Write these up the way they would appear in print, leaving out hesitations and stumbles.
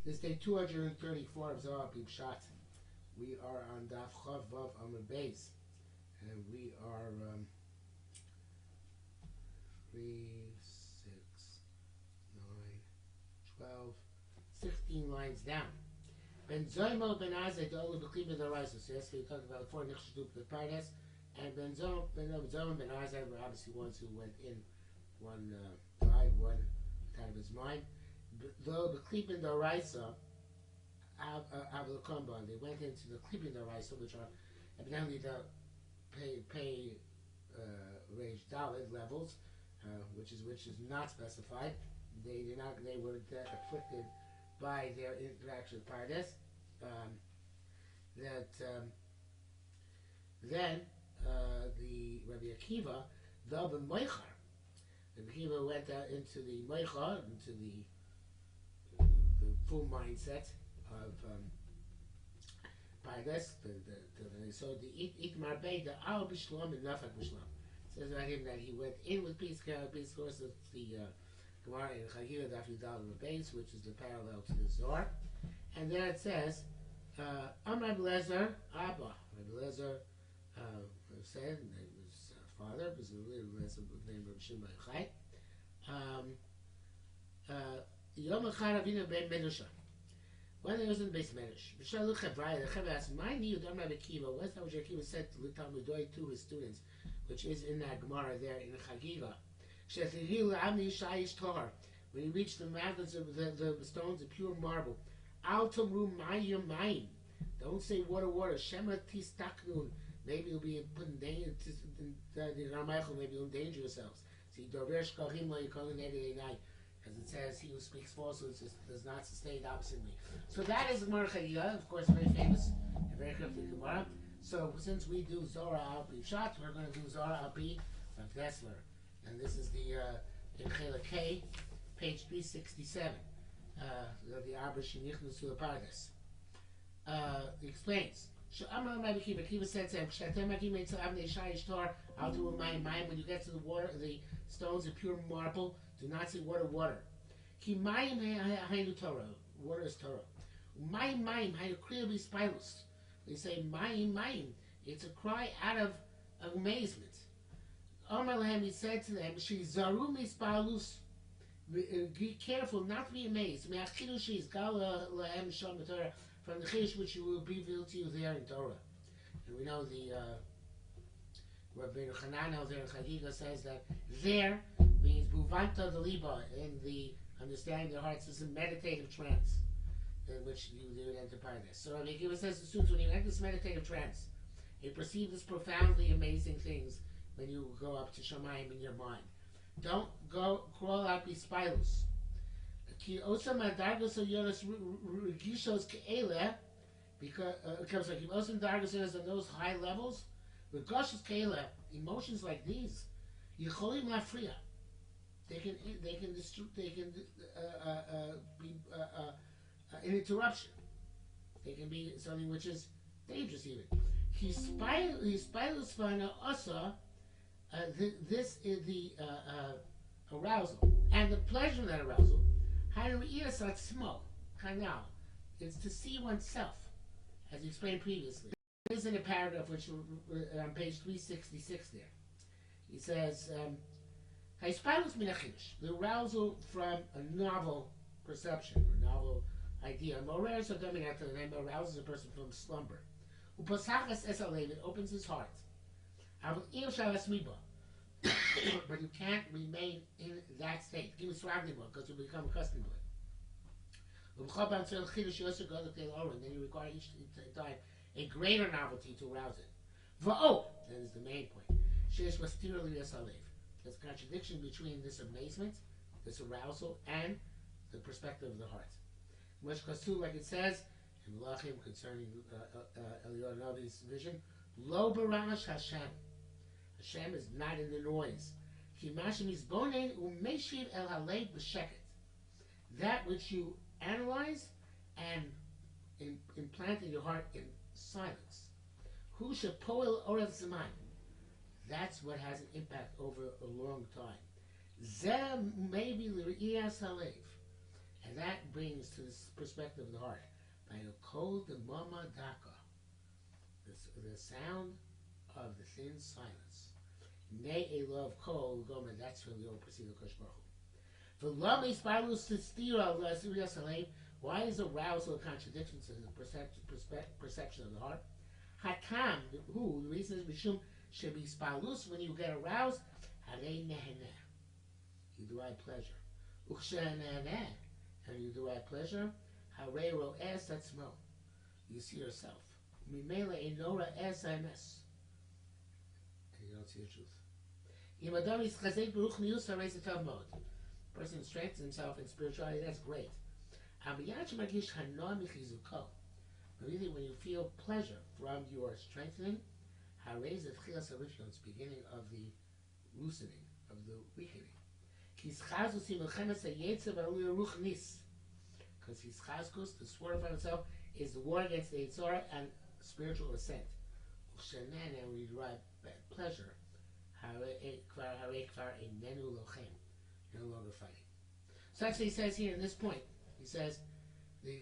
This is day 234 of Zohar Pshat. We are on Daf Chav Vav Amud Beis, and we are 3, 6, 9, 12, 16 lines down. Ben Zoimo Ben Azay Dolu B'Kliba D'Oraisa. So yesterday we talked about 4 Nichshaduk B'Pardes, and Ben Zoimo Ben Azay were obviously ones who went in. One died, one out of his mind. Though the Klipin D'Oraisa Avlakomba, they went into the Klipin D'Oraisa, which are evidently the pay range Dalit levels, which is not specified. They were afflicted by their interaction with Pardes. Then the Rabbi Akiva, the Moichar. Rabbi Akiva went into the Moichar, into the full mindset of Pardes. So the Itmar Bey, the Al Bishlam and Nafak Bishlam. Says about him that he went in with peace. Of course, it's the Gemara in Chagira Daf Yudal Rabbeis, which is the parallel to the Zohar. And there it says, Rabbi Dessler, Abba. Rabbi Dessler said, his father was a little less of the name of Shimon Chai. Yom Echad Avinu Ben Medusha. When he was in the base Medush, the Chav asked, "My niyud Amar Akiva." What's that? Which Akiva said to Talmudoi to his students, which is in that Gemara there in Chagiga. When he reached the mountains of the stones of pure marble, Al Tamru Mayim Mayim. Don't say water. Shema Tistaknun. Maybe you'll be put in danger. Maybe you'll endanger yourselves. See, Dorvesh Kahim Lo Yikolin Edei Night. As it says, he who speaks falsehood does not sustain oppositely. So that is Gemara Chagiga, of course, very famous and very cryptic Gemara. So since we do Zohar al Pi Pshat, we're going to do Zohar al Pi of Dessler. And this is the in Chela K, page 367, the Abba Shenichnu Sula Pardes. He explains. Akiva said to him, when you get to the water, the stones of pure marble, do not say water. Water is Torah. They say mayim. It's a cry out of amazement. He said to them, be careful not to be amazed. From the chidush which will be revealed to you there in Torah. And we know the Rabbi Hananel there in Chagiga says that there means buvanta the liba, in the understanding of the hearts. Is a meditative trance in which you would enter Pardes. So Rabbi Akiva says to students, when you enter this meditative trance, you perceive this profoundly amazing things when you go up to Shamayim in your mind. Don't go crawl out bispilus. Because like Osam Darga says on those high levels, with Gosh's Kela, emotions like these, Yicholim Lafria. They can be an interruption. They can be something which is dangerous even. This is the arousal and the pleasure of that arousal. It's to see oneself, as he explained previously. This is in a paragraph which on page 366 there. He says, the arousal from a novel perception, or novel idea. The name arouses a person from slumber. It opens his heart. But you can't remain in that state. Because you become accustomed to it. And then you require each time a greater novelty to arouse it. That is the main point. There's a contradiction between this amazement, this arousal, and the perspective of the heart. Much too, like it says in Melachim concerning Eliyahu Navi's vision, Lo barash Hashem. Hashem is not in the noise. That which you analyze and implant in your heart in silence. Who should poel orel zaman? That's what has an impact over a long time. Zem maybe l'riyas halev. And that brings to this perspective of the heart. By the kol the mama daka, the sound of the thin silence. Ne a love kol gomer. That's when we all perceive the Kosh Baruch Hu. For love is spirals to steer al Assyria Salem. Why is arousal a contradiction to the perception of the heart? Hakam, who the reason is Mishum should be spalus when you get aroused. Harei neheneh, you derive pleasure. Uksheneh, and you derive pleasure. Harei ro'es atzmo, you see yourself. Mimele enora es emes, and you don't see the truth. Imadam is chazek beruch mius harei zetav mod. Person strengthens himself in spirituality. That's great. But really, when you feel pleasure from your strengthening, it's the beginning of the loosening, of the weakening. Because his chazkus, the sword upon himself, is the war against the Yitzhar and spiritual ascent. And we derive pleasure. No longer fighting. So that's what he says here in this point. He says, and then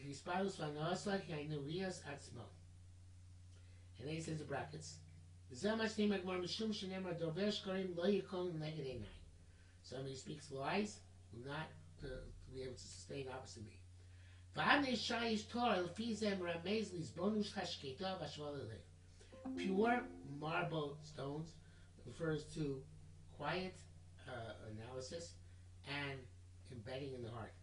he says in brackets, somebody who speaks lies will not be able to sustain opposite me. Pure marble stones refers to quiet analysis and embedding in the heart.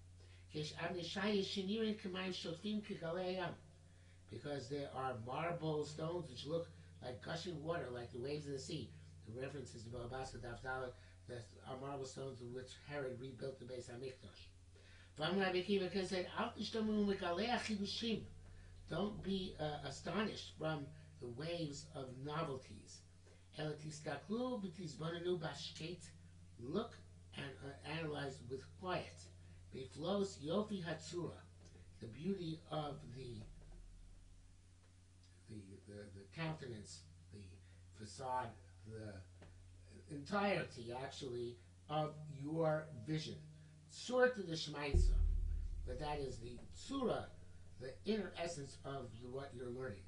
Because there are marble stones which look like gushing water, like the waves of the sea. The references to Balabasa Daf Dalet, that are marble stones in which Herod rebuilt the Beis HaMikdash. Rabbi Akiva said, don't be astonished from the waves of novelties. Look and analyze with quiet. Flows Yofi Hatsura, the beauty of the countenance, the facade, the entirety actually of your vision. Sort of the Shmaitza, but that is the Tsura, the inner essence of what you're learning.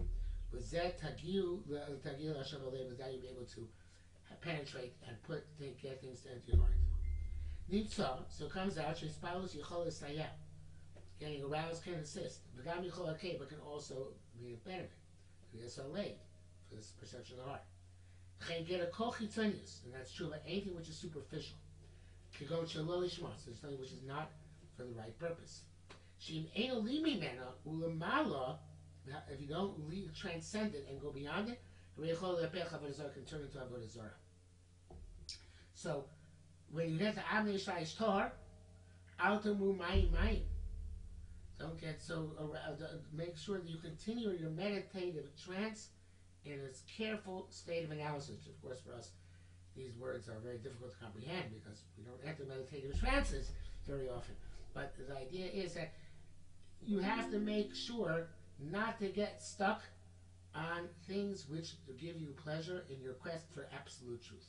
With Zet Tagil Hashem Alev, with that you'll be able to penetrate and get things into your heart. Nipsa, so it comes out, getting aroused can assist. But can also be an impediment. For this perception of the heart. And that's true about anything which is superficial. So there's something which is not for the right purpose. If you don't transcend it and go beyond it, it can turn into Avodah Zarah. So, when you get to Avnei Shaish Tor, Altamu Mayim. Don't get so around. Make sure that you continue your meditative trance in a careful state of analysis. Of course, for us, these words are very difficult to comprehend because we don't enter meditative trances very often. But the idea is that you have to make sure not to get stuck on things which give you pleasure in your quest for absolute truth.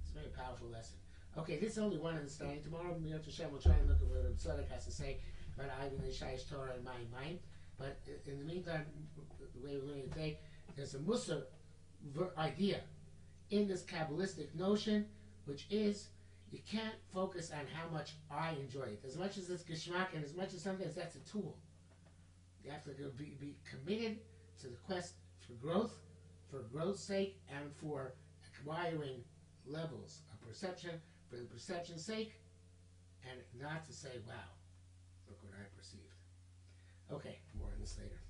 It's a very powerful lesson. Okay, this is only one understanding. Tomorrow, Mir Hashem, we'll try and look at what Rabbi Tzadok has to say about Avnei Shaish Torah and my mind. But in the meantime, the way we're learning today, there's a Musar idea in this Kabbalistic notion, which is you can't focus on how much I enjoy it. As much as it's Geshmak and as much as sometimes that's a tool. You have to be committed to the quest for growth's sake, and for acquiring levels of perception for the perception's sake, and not to say, wow, look what I perceived. Okay, more on this later.